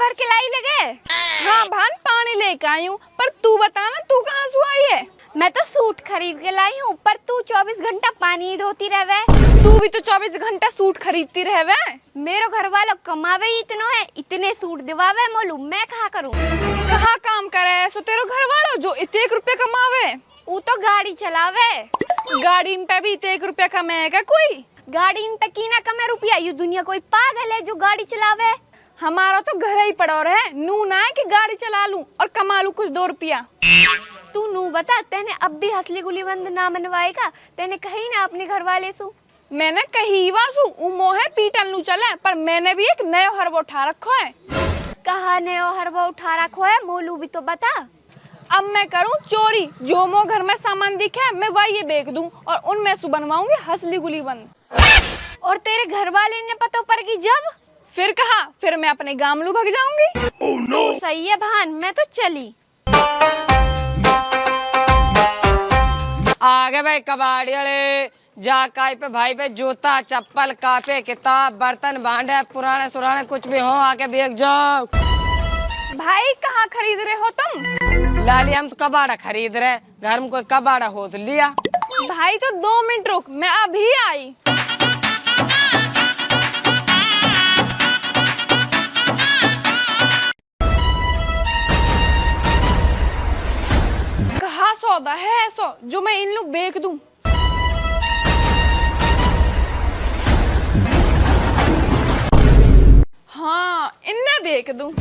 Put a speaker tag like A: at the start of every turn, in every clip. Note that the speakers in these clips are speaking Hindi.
A: भर के लाई लगे।
B: हाँ भान पानी लेके आई हूँ, पर तू बता ना तू कहाँ से आई है?
A: मैं तो सूट खरीद के लाई हूँ, पर तू 24 घंटा पानी ही ढोती रहवे।
B: तू भी तो 24 घंटा सूट खरीदती रहवे।
A: मेरो घर वालों कमावे ही इतनो है, इतने सूट दिवावे मोलू, मैं कहाँ करूँ?
B: कहाँ काम करे सो तेरे घर वालों जो इतने 1 रुपया कमावे?
A: वो तो गाड़ी चलावे।
B: गाड़ी इन पे भी इतने 1 रुपया कमाएगा कोई?
A: गाड़ी इन पे की ना कमे रुपया, ये दुनिया कोई पागल है जो गाड़ी चलावे।
B: हमारा तो घर ही पड़ा है, नू ना है कि गाड़ी चला लूं और कमा लूं कुछ 2 रुपया।
A: तू नू बता, तेने अब भी हसली गुली बंद ना मनवाएगा? तेने कही ना अपने घर वाले सु?
B: मैंने कही वासु मोहे पीटन नू चले, पर मैंने भी एक नया हरबो उठा रखो है।
A: कहा नया हरबो उठा रखो है मोलू भी तो बता।
B: अब मैं करूं चोरी, जो मो घर में सामान दिखे मैं वही बेच दूं और उनमें से बनवाऊंगी हसली गुली बंद।
A: और तेरे घर वाले ने पता पर की जब?
B: फिर कहा, फिर मैं अपने गामलू भाग जाऊंगी।
A: तू सही है भान, मैं तो चली।
C: आगे भाई कबाड़ी वाले जा काई पे भाई पे जूता चप्पल कापे किताब बर्तन भांडे पुराने सुराने कुछ भी हो आके बेच जाओ।
B: भाई कहाँ खरीद रहे हो तुम?
C: लाली हम तो कबाड़ा खरीद रहे, घर में कोई कबाड़ा हो तो लिया।
B: भाई तो 2 मिनट रुक, मैं अभी आई। कहाँ सौदा है ऐसा जो मैं इन लोग बेच दूं? हाँ इन्हें बेच दूं।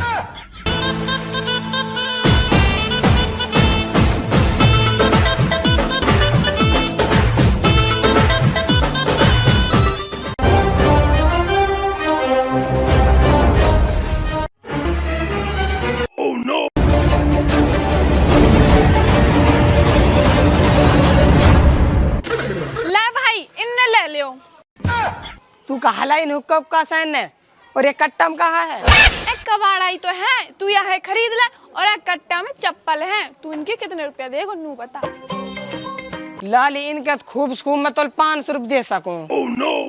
C: तू कहा लाई हुक्का उक्का सहन है और ये कट्टा में कहा है?
B: एक कबाड़ा ही तो है, तू यहाँ खरीद ले, और एक कट्टा में चप्पल है। तू इनके कितने रुपया देगा नू बता।
C: लाली इनके खूब खूब मैं तो 500 रुपये दे सकूं।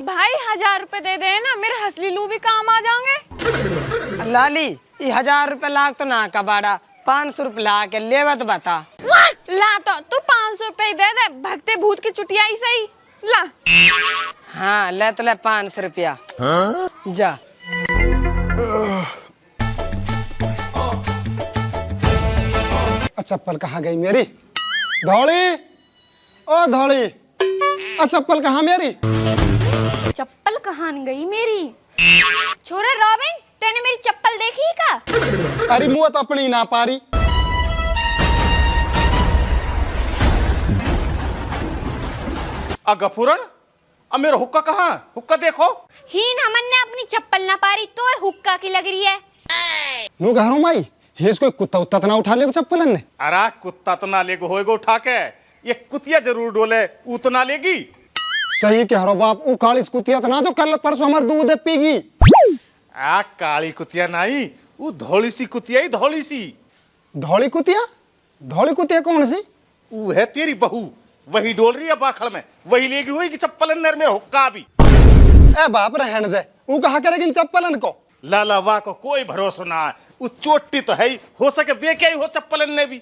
B: भाई 1000 रुपए दे दे ना, मेरे हसली लू भी काम आ जाएंगे।
C: लाली ये 1000 रुपये लाख तो ना कबाड़ा, 500 रुपये ला के ले तो बता।
B: ला तो तू 500 रुपए दे दे, भगते भूत की चुटिया ही सही ला।
C: हाँ ले तो ले 500 रुपया। जा
D: चप्पल कहाँ गई मेरी? धौली, ओ धौली, चप्पल कहाँ मेरी?
A: चप्पल कहाँ गई मेरी? छोरे रॉबिन, तेने मेरी चप्पल देखी का?
D: अरे मुँह तो अपनी ना पारी।
E: गफूरन, अब मेरा हुक्का कहाँ? हुक्का देखो।
A: हीन हमन ने अपनी चप्पल ना पारी तो हुक्का की लग रही है।
D: नू घरों माई हेस कोई कुत्ता उत्ता तो ना उठा ले चप्पल ने?
E: अरे कुत्ता तो ना लेगो होएगो उठा के, ये कुतिया जरूर डोले ऊ तो ना लेगी।
D: सही कह रहा बाप, ऊ काली कुतिया तो ना जो कल परसों हमार दूध पीगी।
E: काली कुतिया नहीं, ऊ धौली सी कुतिया ही धौली सी।
D: धौली कुतिया? धौली कुतिया कौन सी?
E: ऊ है तेरी बहू, वही डोल रही है बाखड़ में, वही लेगी हुई कि चप्पल अंदर में हुक्का भी।
D: ए बाप रहने दे, ऊ कहा करेगी चप्पलन को?
E: लाला वाह को कोई भरोसा ना है, ऊ चोटी तो है ही, हो सके बेके ही हो चप्पल ने भी।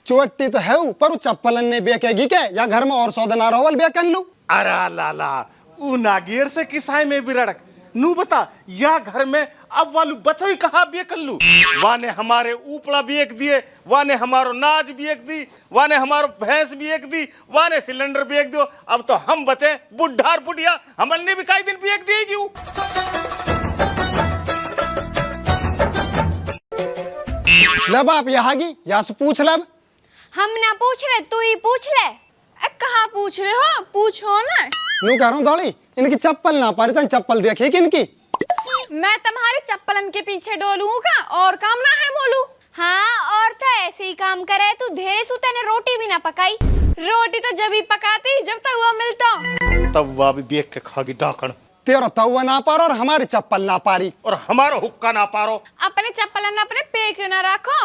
D: चोटी तो है पर ऊ चप्पलन ने बेकेगी क्या? या घर में और सौदा ना रोवल बेकन लू?
E: अरे लाला ऊ नागेर से किसाई में भी रड़क नू बता, या घर में अब वालू बचो ही कहा बेकन लू। वाने हमारे ऊपड़ा भी एक दिए, वाने हमारो नाज भी एक दी, वाने हमारो भैंस भी एक दी, वाने सिलेंडर भी एक दियो। अब तो हम बचे बुढ़ार बुढ़िया, हमने भी कई दिन भी एक दिएगी।
D: ले बाप यहाँ की या से पूछ लब।
A: हम ना पूछ रहे, तू ही पूछ ले।
B: कहाँ पूछ रहे हो? पूछो ना।
D: नू कह रहा हूँ धौली, इनकी चप्पल ना पारी तन चप्पल देखी कि इनकी?
B: मैं तुम्हारी चप्पलन के पीछे डोलूंगा और काम ना है बोलू।
A: हाँ और था ऐसे ही काम करे, तू धेरे सु तेने रोटी भी ना पकाई।
B: रोटी तो जब ही पकाती जब तक वो मिलता,
E: तब वह भी बेच के खागी डाकण।
D: तेरा तवा ना पारो और हमारी चप्पल ना पारी
E: और हमारा हुक्का ना पारो।
B: अपने चप्पलन अपने पे क्यों ना रखो?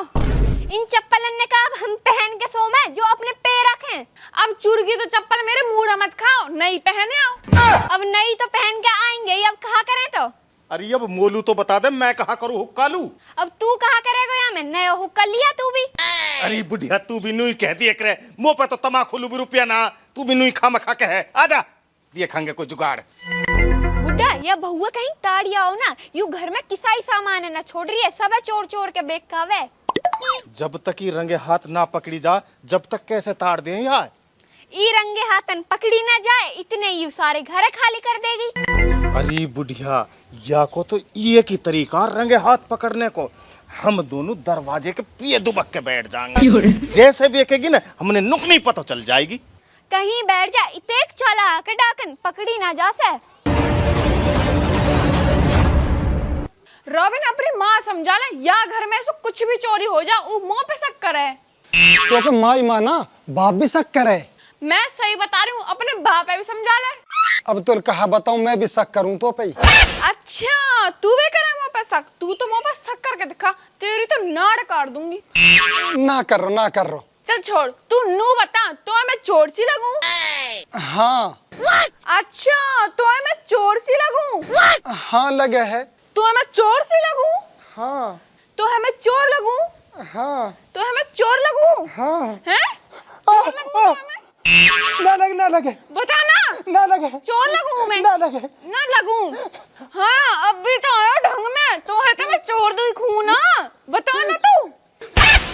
A: इन चप्पलन ने कहा अब हम पहन के सो में जो अपने पे रखें।
B: अब चुरगी तो चप्पल मेरे मुंह मत खाओ, नहीं पहने आओ।
A: अब नहीं तो पहन के आएंगे, अब कहा करें तो?
E: अरे अब मोलू तो बता दे, मैं कहाँ करूँ हुक्का लूं?
A: अब तू कहा करेगा या मैं नया हुक्का लिया तू भी।
E: अरे बुढ़िया तू भी नुई कहती है करे, मुंह पे तो तमाखू लू भी रुपया ना, तू भी नुई खा मखा के है। आजा देखेंगे कोई जुगाड़।
A: बुड्ढा या बहुआ कहीं ताड़िया हो ना, यू घर में किसाई सामान है ना छोड़ रही है, सब है चोर चोर के बेग खावे।
E: जब तक ही रंगे हाथ ना पकड़ी जा, जब तक कैसे ताड़ दे यार।
A: ई रंगे हाथन पकड़ी ना जाए, इतने यू सारे घर खाली कर देगी।
E: अरे बुढ़िया, या को तो ये की तरीका रंगे हाथ पकड़ने को, हम दोनों दरवाजे के पिए दुबक के बैठ जाएंगे। जैसे भी देखेगी ना, हमने नुक नहीं पता चल जाएगी।
A: कहीं बैठ जा, इतेक चला के डाकन पकड़ी ना जा से।
B: रॉबिन अपनी माँ समझा ले, या घर में से कुछ भी चोरी हो जा वो मुंह पे शक करे।
D: तो पे माई माना बाप भी शक करे।
B: मैं सही बता रही हूँ, अपने बाप पे भी समझा ले।
D: अब तो कहा बताऊं, मैं भी शक करूं तो पे।
B: अच्छा तू भी करे मुंह पे शक? तू तो मुंह पे शक करके दिखा, तेरी तो नाड़ काट दूंगी।
D: ना कर रो, ना कर रो।
B: चल छोड़, तू नू बता, तो मैं चोर सी लगूं?
D: हाँ।
B: अच्छा तो मैं चोर सी लगूं?
D: हाँ लगे है।
B: तो मैं चोर सी लगूं?
D: हाँ।
B: तो मैं चोर लगूं?
D: हाँ।
B: तो मैं चोर लगूं?
D: हाँ।
B: हैं? चोर लगूं तो मैं?
D: ना लगे, ना लगे।
B: बता ना।
D: ना लगे।
B: चोर लगूं मैं?
D: ना लगे।
B: ना लगूं? हाँ अभी तो आया ढंग में, तो है तो मैं चोर दिखूं ना? बता ना तू।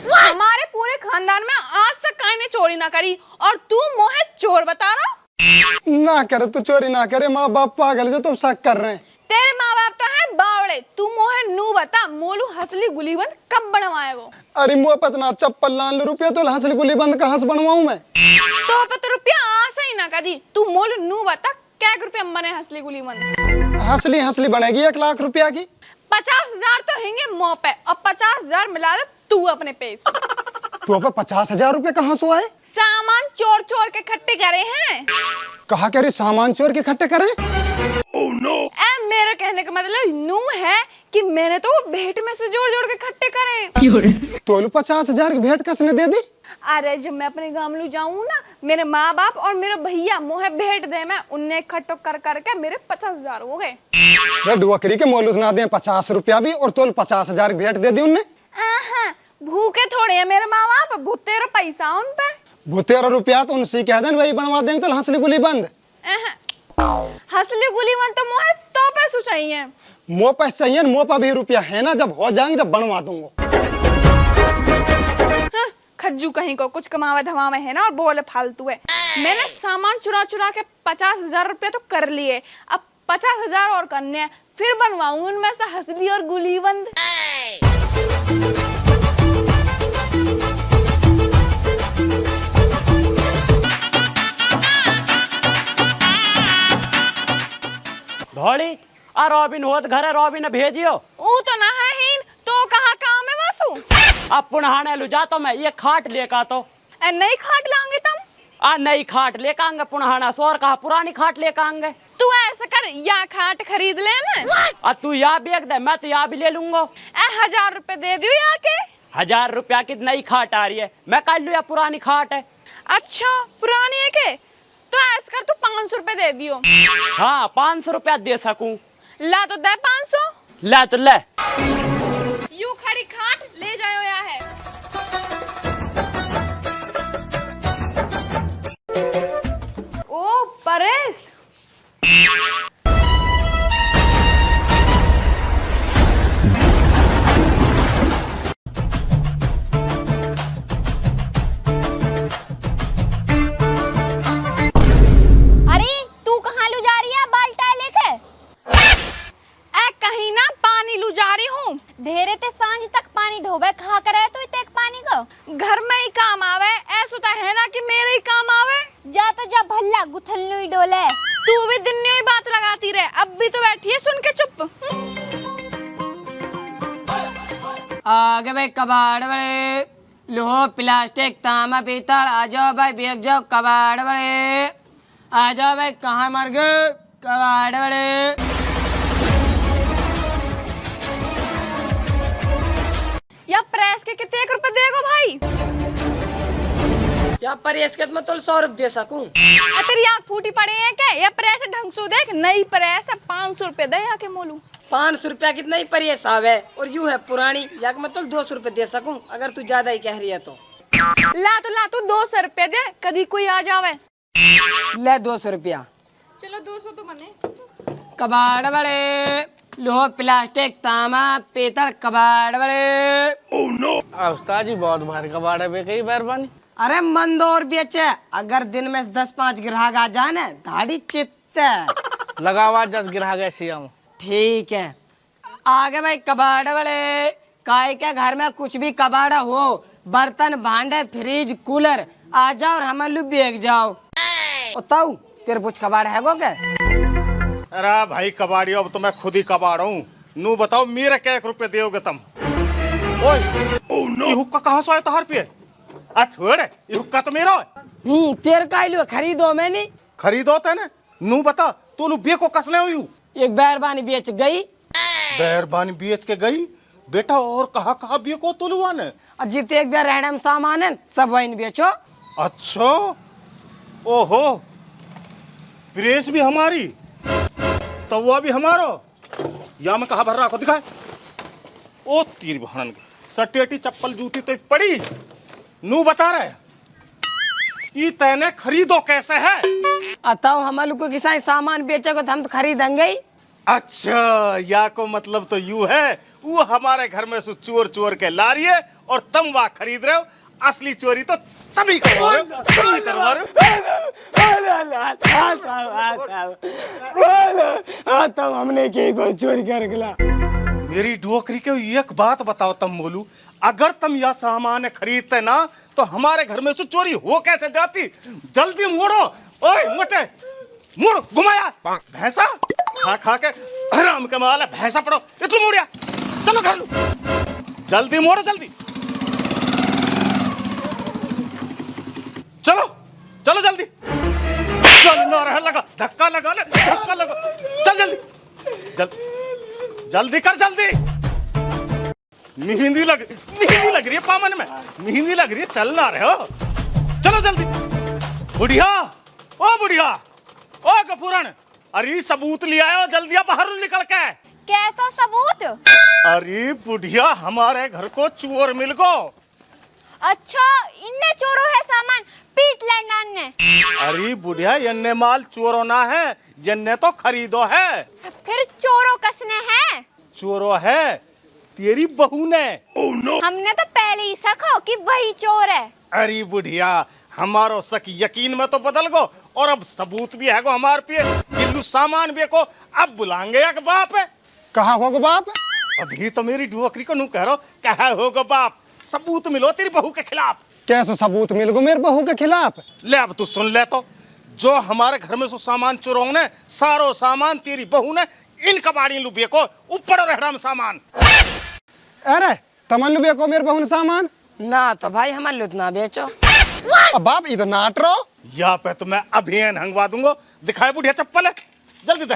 B: हमारे पूरे खानदान में आज तक किसी ने चोरी ना करी, और तू मोहे चोर बता रहा?
D: ना करे तो चोरी ना करे, माँ बाप पागल जो तुम शक कर रहे हैं।
B: तेरे माँ बाप तो हैं बावड़े, तू मोहे नू बता, मोलू हसली गुलीबंद कब बनवाए वो?
D: अरे मुँह पतना चप्पल लान रुपया तो हंसली गुली बंद कहाँ से बनवाऊं मैं?
B: तो पे तो रुपया आशा ही ना कदी, तू मोलू नू बता क्या रुपया बने हसली गुलीबंद?
D: हंसली हंसली बनेगी 1 लाख रुपया की।
B: 50,000 तो हैंगे मुँह पे, और 50,000 मिला दे तू अपने पैसे।
D: तो पे 50,000 रुपये कहाँ से आए?
B: सामान चोर चोर के इकट्ठे करे हैं।
D: कहा कह रही सामान चोर के इकट्ठे करे?
B: मेरे कहने का मतलब नू है कि मैंने तो भेंट में से जोड़ जोड़ के इकट्ठे करे।
D: तोलू 50,000 की भेंट किसने दे दी?
B: अरे जब मैं अपने गांव में जाऊँ ना, मेरे माँ बाप और मेरे भैया मोहे भेंट दे, मैं उन्हें इकट्ठो कर करके मेरे 50,000 हो गए।
D: वे डुअकरी के मोलू ना दे 50 रुपया भी, और तोल 50,000 की भेंट दे दी उनने।
B: भूखे थोड़े है मेरे माँ बाप, भूतेरा पैसा उन पे।
D: भूतेरा रुपया तो उनसे कह दें वही बनवा देंगे तो हंसली गुली बंद।
B: हंसली गुलीवन तो मोहे तो पैसों चाहिए।
D: मुँह पैसे चाहिए, मुँह पर भी रुपया है ना, जब हो जाएंगे जब बनवा दूंगा।
B: खज्जू कहीं को कुछ कमावे धमावे है ना, और बोले फालतू है। मैंने सामान चुरा चुरा के 50,000 रुपये तो कर लिए, अब 50,000 और करने हैं, फिर बनवाऊं उनमें से हंसली और गुलीबंद।
F: धोड़ी आ रॉबिन होत घर रॉबिन भेजियो।
B: ऊ तो ना है हीन, तो कहाँ काम है वासु?
F: अब पुनहाने लू जा तो मैं ये खाट लेका तो
B: नहीं खाट लांगे तुम?
F: आ नई खाट लेकर आएंगे, पुनहाना सोर कहा पुरानी खाट लेकर आएंगे।
B: तू ऐसा कर, या खाट खरीद ले ना।
F: आ तू या बेच दे, मैं तो या भी ले लूंगा।
B: 1,000 रुपए दे दियो या के।
F: 1,000 रुपया की नई खाट आ रही है, मैं कर लू या पुरानी खाट है।
B: अच्छा पुरानी है के? तो ऐसा कर, तू 500 रुपए दे दियो।
F: हाँ 500 रुपया दे सकूं।
B: ला तो दे 500।
F: ले तो ले।
B: यू खड़ी खाट ले जाओ या है। ओ परेश,
A: अरे तू कहाँ लू जा रही है बाल्टा लेके?
B: कहीं ना पानी लू जा रही हूँ।
A: ढेरे ते सांझ तक पानी ढोबे खा करे तो इतेक पानी को
B: घर में ही काम आवे, ऐसा तो है ना कि मेरे ही काम आवे।
A: जा तो जा भल्ला गुथलनु ही डोले।
B: तू भी दिन में ही बात लगाती रहे, अब भी तो बैठी है सुन के चुप।
C: आगे भाई कबाड़ बड़े, लोहो प्लास्टिक तांबा पीतल, आ जाओ भाई बेच जाओ कबाड़ बड़े। आ जाओ भाई, कहाँ मर गए कबाड़ बड़े।
B: या प्रेस के कितने रुपए देगो भाई?
C: या प्रेस के मैं तो 100 रुपये दे सकूं।
B: तेरी आँख फूटी पड़े हैं क्या? या प्रेस ढंग से देख, नई प्रेस है, 500 रुपए दे या के मोलू।
C: 500 रुपया कितना ही पर ये साहब है, और यूं है पुरानी, या कि मैं तो 200 रुपये दे सकूं अगर तू ज्यादा ही कह रही है तो।
B: ला तू 200 रुपए दे, कभी कोई आ जावे।
C: ले 200 रुपया।
B: चलो 200 तो बने।
C: कबाड़ बड़े, लोह प्लास्टिक तांबा पीतल कबाड़ बड़े।
G: उस्ताद जी बहुत भारी कबाड़ है बे, कई मेहरबानी।
C: अरे मंदोर बेचे, अगर दिन में 10-5 ग्राहक आ जाए ना दाढ़ी चित्त है।
G: लगावा 10 ग्राहक ऐसे हम।
C: ठीक है, आगे भाई कबाड़ बड़े, काय के घर में कुछ भी कबाड़ा हो, बर्तन भांडे फ्रिज कूलर, आ जाओ और हम लोग बेच जाओ। बताऊ तेरे कुछ कबाड़ है गो क्या?
E: अरे भाई कबाड़ी, अब तो मैं खुद ही कबाड़ हूँ। नू बताओ मेरे क्या 1 रुपये दोगे तुम? ओए ये हुक्का कहाँ से आया तहार पे? छोड़, ये हुक्का तो मेरा है।
C: तेरे का लो खरीदो मैं नहीं
E: खरीदो तेने। नू बता तू नु बेको कसने हुई?
C: एक बैरबानी बेच गई।
E: बैरबानी बेच के गई बेटा, और कहा बेको तुलुआ ने?
C: और जितने एक बार रैंडम सामान है सब वही बेचो।
E: अच्छा, ओहो, प्रेस भी हमारी, तवा भी हमारो, या मैं कहा भर रहा को दिखाए। ओ तीन बहन के सटेटी चप्पल जूती तो पड़ी। नू बता रहे ये तैने खरीदो कैसे है?
C: अतः हम लोग को किसान सामान बेचेगा तो हम तो खरीदेंगे ही।
E: अच्छा, या को मतलब तो यू है वो हमारे घर में से चोर चोर के ला रही है और तुम वहां खरीद रहे हो। असली चोरी तो तभी करवा रहे हो, तभी करवा रहे
C: हो। तो हमने की कोई चोरी कर गला।
E: मेरी डोकरी के एक बात बताओ तुम बोलू, अगर तुम यह सामान खरीदते ना तो हमारे घर में से चोरी हो कैसे जाती? जल्दी मोड़ो, ओए मोटे मोड़, घुमाया भैंसा खा खा के हराम के माल है, भैंसा पड़ो इतना मोड़िया। चलो घर लो, जल्दी मोड़ो जल्दी, चलो चलो जल्दी। चल ना रहा, लगा धक्का लगा ले, धक्का लगा, चल जल्दी जल्दी कर जल्दी। मेहंदी लग रही है पामन में, मेहंदी लग रही है, चल ना रहे हो, चलो जल्दी। बुढ़िया, ओ बुढ़िया, ओ गफूरन, अरे सबूत ले आयो जल्दी, बाहर निकल के।
A: कैसा सबूत?
E: अरे बुढ़िया, हमारे घर को चोर मिल गो।
A: अच्छा, इनने चोरो है सामान, पीट लैंडन ने।
E: अरे बुढ़िया, यन्ने माल चोरो ना है, यन्ने तो खरीदो है।
A: फिर चोरो कसने हैं?
E: चोरो है तेरी बहू ने।
A: हमने तो पहले ही शक हो कि वही चोर है।
E: अरे बुढ़िया, हमारो शक यकीन में तो बदल गो, और अब सबूत भी है गो हमारे पे। जिल्लू सामान बेको, अब बुलाएंगे या बाप है।
D: कहा होगा बाप?
E: अभी तो मेरी डुअकरी को नू कह रहा हूं, कहा होगा बाप, सबूत मिलो तेरी बहू के खिलाफ।
D: कैसे सबूत मिल गो मेरे बहू के खिलाफ?
E: ले अब तू सुन ले, तो जो हमारे घर में सो सामान चुराओ ने, सारो सामान तेरी बहू ने इन कबाड़ी लुबिये को ऊपर रहना में सामान।
D: अरे तमन बेको मेरे बहू ने सामान
C: ना तो भाई हमारे लिए उतना बेचो।
D: अब बाप इधर नाट रहो।
E: या पे तो मैं अभियान हंगवा दूंगा। दिखाए बुढ़िया चप्पल है, जल्दी दे।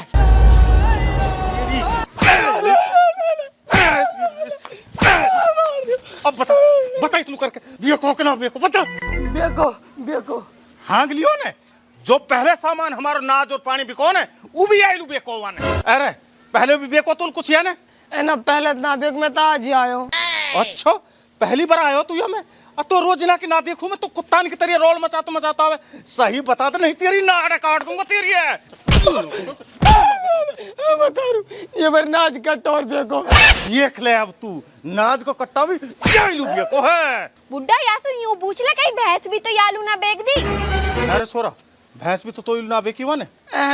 E: अब बता बता तू करके बेको के ना बेको, बता।
C: बेको
E: हांग लियो ने, जो पहले सामान हमारो नाज और पानी बिको ने, वो भी आइलू बेको वाने। अरे पहले भी बेको तो कुछ या ने?
C: ना पहले ना बेक में तो आज ही आयो।
E: अच्छा, पहली बार आयो तू या मैं? तो रोज ना की ना देखूं मैं तो कुत्तान की तरह रोल मचाता है। सही बता दे, नहीं तेरी नाड़ काट दूंगा तेरी है।
C: बता रू ये बार नाच कट्टा और बेको।
E: देख ले अब तू, नाज को कट्टा भी आइलू बेको है।
A: बुड्ढा यासु यूं पूछ ले, कहीं भैंस भी तो यालू ना बेच दी?
E: अरे छोरा, भैंस भी तो ना बेकी वाने।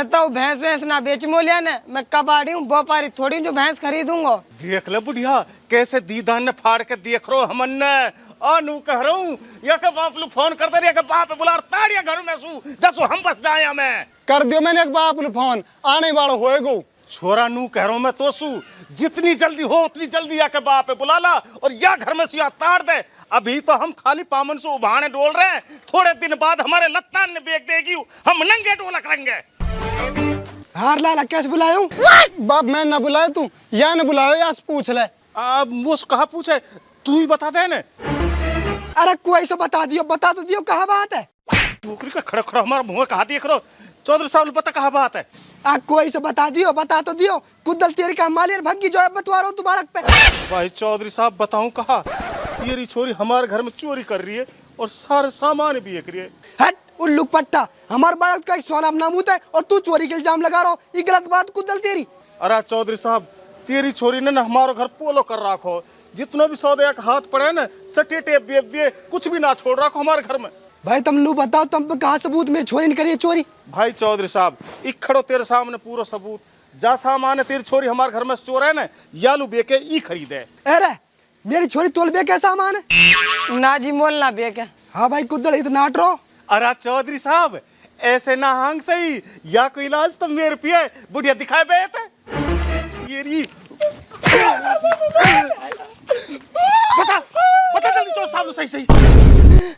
C: तो भैंस वैंस ना बेच मोलिया ने, मैं कबाड़ी हूँ व्यापारी थोड़ी जो भैंस खरीदूंगा।
E: देख ले बुढ़िया, कैसे दीदान ने फाड़ के देख रो हमन ने। नू कह रहा हूँ या के बाप lu फोन कर दे रही है, बाप बुला ताड़िया घर में सू जसो हम बस जाए। मैं
D: कर दियो मैंने एक बाप ने फोन, आने वाला होएगो।
E: छोरा नू कह रहा हूँ मैं तो सू, जितनी जल्दी हो उतनी जल्दी आके बाप बुला ला और या घर में सिया ताड़ दे। अभी तो हम खाली पामन से उभाने डोल रहे हैं, थोड़े दिन बाद हमारे लत्तान ने बेच देगी, हम नंगे ढोलक रहेंगे।
D: हार लाला कैसे बुलायो? बाप मैं ना बुलाया तू, या न बुलायो या पूछ ले।
E: अब मुझ कहा पूछे, तू ही बता दे ने।
D: अरे कोई से बता तो दियो कहा बात है।
E: नौकरी का खड़ा खड़ा हमारा मुंह कहा देख रहो। चौधरी साहब बता कहा बात है।
H: आ कोई से बता दियो, बता तो दियो। कुदल तेरी का मालियर भग्गी जो है बतवा रहा हूँ तू बालक पे।
E: भाई चौधरी साहब बताऊं कहा, तेरी छोरी हमारे घर में चोरी कर रही है और सारे सामान भी एक रही है।
H: हट उल्लू पट्टा, हमारे बालक का एक सोना नामूत है और तू चोरी के इल्जाम लगा रहा हो। ये गलत बात कुदल तेरी।
E: अरे चौधरी साहब, तेरी छोरी ने ना हमारे घर पोलो कर रखो, जितना भी सौदे का हाथ पड़े ना सटे टेप बेच दिए, कुछ भी ना छोड़ रखो हमारे घर में।
H: भाई तुम नू बताओ, तुम पे कहा सबूत मेरी छोरी ने करी है चोरी?
E: भाई चौधरी साहब, इखड़ो तेरे सामने पूरा सबूत, जा सामान है तेरी छोरी हमारे घर में चोर है ना, यालू बेके ई खरीदे।
H: अरे मेरी छोरी तोल बे क्या सामान है?
C: ना जी मोल ना बे क्या।
H: हाँ भाई कुदल इतना नाट रहो।
E: अरे चौधरी साहब ऐसे ना हांग सही, या कोई इलाज तो मेरे पिए बुढ़िया दिखाए बे थे। बता बता जल्दी चोर साहब सही सही।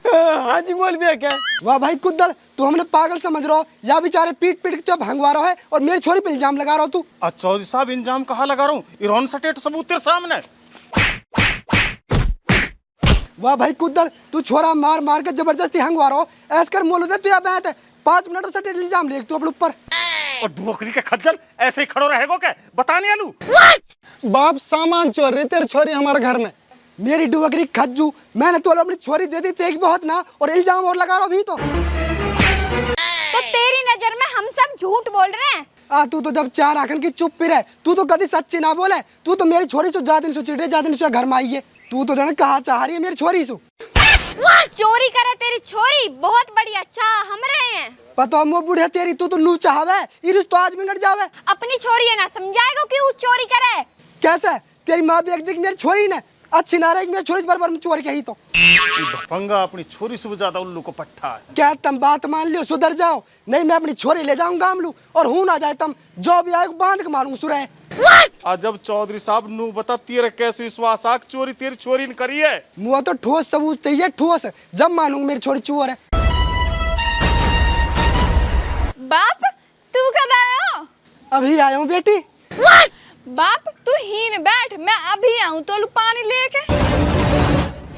C: हाँ जी मोल बे क्या।
H: वाह भाई कुदल, तू हमने पागल समझ रहा हो या बेचारे पीट पीट के भंगवा रहा है और मेरी छोरी पे इल्जाम लगा रहा हो तू?
E: चौधरी साहब इंजाम कहाँ लगा रहा हूँ, इरोन सटेट सबूत तेरे सामने।
H: वाह भाई कुदल, तू छोरा मार मार के जबरदस्ती हंगवा रहा हो। ऐस कर मोल दे तू या बैठ है 5 मिनट से इल्जाम ले तू अपने ऊपर।
E: और ढोकरी के खज्जल ऐसे ही खड़ो रहेगो क्या, बताने आलू।
D: बाप सामान चोर रही तेरी छोरी हमारे घर में।
H: मेरी डुबकरी खज्जू, मैंने तो अपनी छोरी दे दी तेज बहुत ना, और इल्जाम और लगा रहा हो भी तो
A: तेरी नजर में हम सब झूठ बोल रहे हैं।
H: तू तो जब 4 आखन की चुप भी रहे, तू तो कभी सच्ची ना बोले। तू तो मेरी छोरी से ज्यादा दिन चिड़ रही, ज्यादा दिन घर में आई है। तू तो जाने कहा चाह रही है मेरी छोरी से
A: चोरी करे तेरी छोरी, बहुत बढ़िया, अच्छा हम रहे हैं।
H: पता मो बुढ़िया तेरी, तू तो नू चाहवे, ये रिश्ता आज बिगड़ जावे।
A: अपनी छोरी है ना, समझाएगा कि वो चोरी करे
H: कैसे? तेरी माँ भी एक देख मेरी छोरी ने अच्छी ना रही, मेरी छोरी से बार चोरी कही तो
E: पंगा अपनी छोरी से भी ज्यादा उल्लू को पट्टा है।
H: क्या तुम बात मान लियो, सुधर जाओ, नहीं मैं अपनी छोरी ले जाऊंगा गामलू और हूं ना जाए तुम जो भी आए बांध के मारूंगा सुरे।
E: आज जब चौधरी साहब नू बता तेरे कैसे विश्वास आ चोरी तेरी छोरी ने करी है।
H: मुझे तो ठोस सबूत चाहिए, ठोस, जब मानूंगा मेरी छोरी चोर है।
B: बाप तू कब आया?
H: अभी आया हूँ बेटी।
B: बाप तू हीन बैठ, मैं अभी आऊं तो पानी लेके।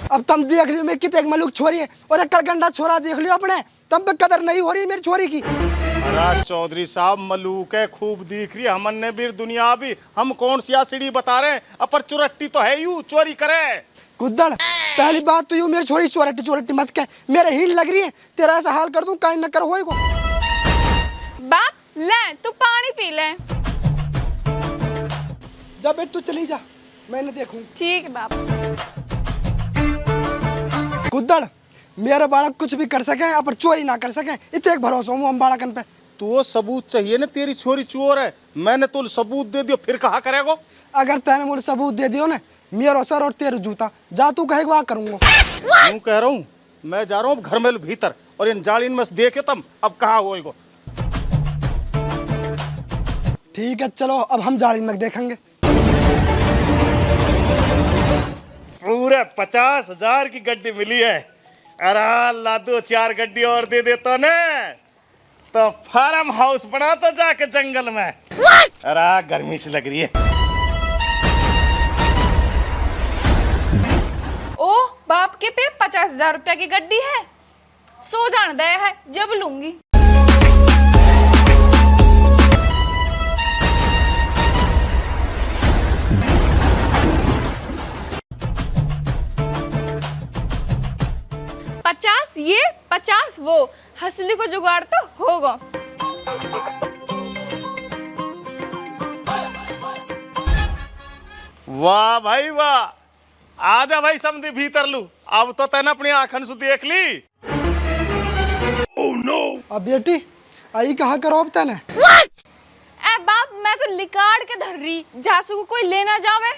H: अब तुम देख लियो मेरी कितने मलूक छोरी है और एक कड़गंडा छोरा देख लियो अपने, तुम पे कदर नहीं हो रही मेरी छोरी की।
E: अरे चौधरी साहब मलूक है, खूब दिख रही है, हमने भी दुनिया भी, हम कौन सी सीढ़ी बता रहे हैं, अपर चुरट्टी तो है यू चोरी करे।
H: कुद्दड़ पहली बात तो यू मेरी छोरी चोरट्टी चोरट्टी मत कह, मेरे हीन लग रही है, तेरा ऐसा हाल कर दूं कहीं न कर होएगो।
B: बाप ले तू पानी पी ले।
H: जा बेट तू चली जा, मैंने देखूं।
B: ठीक है बाप।
H: कुद्दड़ मेरा बालक कुछ भी कर सके पर चोरी ना कर सके, इतने एक भरोसा हूँ हम बालकन पे।
E: तो सबूत चाहिए ना, तेरी छोरी चोर है, मैंने तो सबूत दे दियो, फिर कहा करेगो।
H: अगर तैने मुझे सबूत दे दियो ना, मेरा सर और तेरा जूता, जा तू कहेगा वहाँ करूंगा।
E: यूं कह रहा हूँ, मैं जा रहा हूँ घर में भीतर और इन जालिन में देखे तम अब कहाँ होएगो।
H: ठीक है चलो अब हम जाली में देखेंगे।
E: पूरे 50,000 की गड्डी मिली है। अरे लादो 4 गड्डी और दे दे तो ने, तो फार्म हाउस बना तो जाके जंगल में। अरे गर्मी से लग रही है।
B: ओ बाप के पे 50,000 रुपया की गड्डी है, सो जान दे है जब लूंगी। ये 50 वो, हंसली को जुगाड़ तो होगा।
E: वाह भाई वाह, आजा भाई समझी भीतर लू, अब तो तैने अपनी आंखन से देख ली।
H: oh, no. अब बेटी आई कहा करो अब तने।
B: ए बाप मैं तो लिकाड़ के धर रही, जासू को कोई लेना जावे।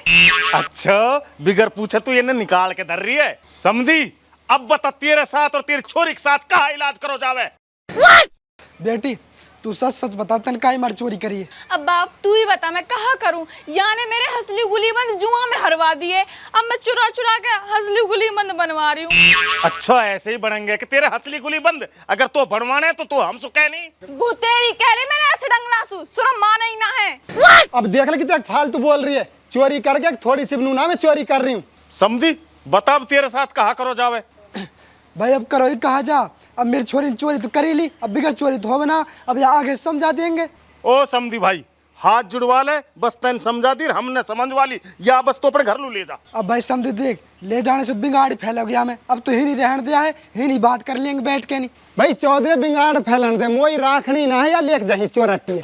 E: अच्छा बिगर पूछे तू ये निकाल के धर रही है, समझी। अब बता तेरे साथ और तेरी छोरी के साथ कहा इलाज करो जावे।
H: बेटी तू सच सच बता, तन काई मार चोरी करी है?
B: अब बाप तू ही बता मैं कहा करूं, याने मेरे हंसली गुलीबंद जुआ में हरवा दिए, अब मैं चुरा चुरा के हंसली गुलीबंद बनवा रही हूँ।
E: अच्छा ऐसे ही बनेंगे कि तेरे हंसली गुलीबंद, अगर तो बनवाने तो तू हमसे कह नहीं।
B: वो तेरी कह रही मैंने ऐसे डंगलासू सुरा माना ही ना है।
D: अब देख ले कितना फालतू बोल रही है, चोरी करके थोड़ी सी नूना में चोरी कर रही हूँ।
E: समझी, बता अब तेरे साथ कहा करो जावे।
H: भाई अब करो ही कहा जा, अब मेरी छोरी ने चोरी तो करी ली, अब बिगड़ चोरी तो हो ना, अब ये आगे समझा देंगे।
E: ओ समधी भाई हाथ जुड़वा ले, बस तैन समझा दी हमने समझ वाली, या बस तो अपने घर लू ले जा।
H: अब भाई समझे देख, ले जाने से बिगाड़ फैल गया मैं, अब तो ही नहीं रहने दिया है, ही नहीं बात कर लेंगे बैठ के नहीं।
D: भाई चौधरी बिगाड़ फैलन दे, मोई राखनी ना है या लेक जही चोरटी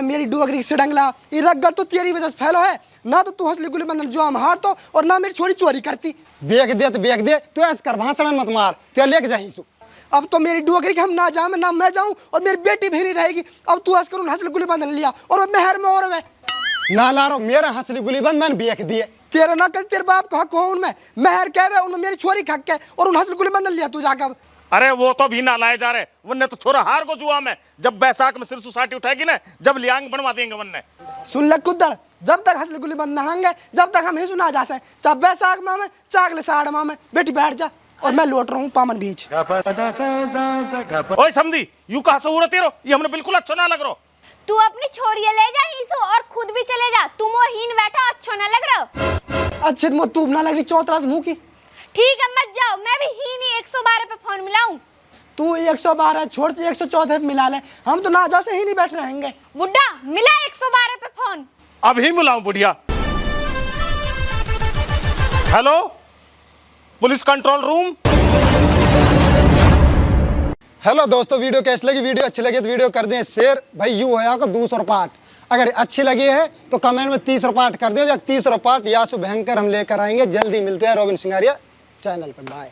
H: मेरी डुगरी से डंगला, ये रगड़ तो तेरी वजह से फैलो है ना, तो तू हंसली गुली बंधन जो हम हार तो, और ना मेरी छोरी चोरी करती।
D: बेच दे तो बेच दे, तू ऐसे कर भाषण मत मार, तू लेक जही सु।
H: अब तो मेरी डुगरी के हम ना जाए ना मैं जाऊं, और मेरी बेटी भी नहीं रहेगी। अब तू ऐसे करूँ हंसली गुली बंधन लिया और मेहर में और मैं
D: ना लारो मेरा हंसली गुली बंद मैंने बेच दिए।
H: तेरा ना कर, तेरे बाप का हक हो उनमें, मेहर कह रहे उनमें मेरी छोरी खक के, और उन हंसली गुली बंधन लिया तू जाकर।
E: अरे वो तो भी ना लाए जा रहे, वरने तो छोरा हार को जुआ में, जब बैसाख में सिर सोसाइटी उठाएगी ना, जब लियांग बनवा देंगे वरने।
H: सुन ले कुद्दड़, जब तक हंसली गुली बंद नहाएंगे जब तक हम ही सुना जा सके, चाहे बैसाख माह में चागले साड़ माह में। बेटी बैठ जा, और मैं लौट रहा हूँ पामन बीच।
E: ओए समझी यू कहा से उड़ते रहो, ये हमने बिल्कुल अच्छा ना लग रहा।
A: तू अपनी छोरिया ले जा हीसो और खुद भी चले जा, तुम वो हीन बैठा अच्छो ना लग रहा।
H: अच्छे तो तू ना लग रही चौतरास मुंह की।
A: ठीक है मत जाओ, मैं भी हीन ही 112 पे फोन मिलाऊं।
H: तू 112 छोड़ 114 पे मिला ले, हम तो ना जा से ही नहीं बैठ रहेंगे।
A: बुड्ढा मिला 112 पे फोन।
E: अभी बुलाऊं बुढ़िया। Hello police control room.
D: Hello दोस्तों, वीडियो कैसी लगी? वीडियो अच्छी लगी तो वीडियो कर दें शेयर। भाई यू होया को 200 पार्ट, अगर अच्छी लगी है तो कमेंट में 30 पार्ट कर दो। जब 30 पार्ट यासु भयंकर हम लेकर आएंगे। जल्दी मिलते हैं रॉबिन सिंगारिया चैनल पर। बाय।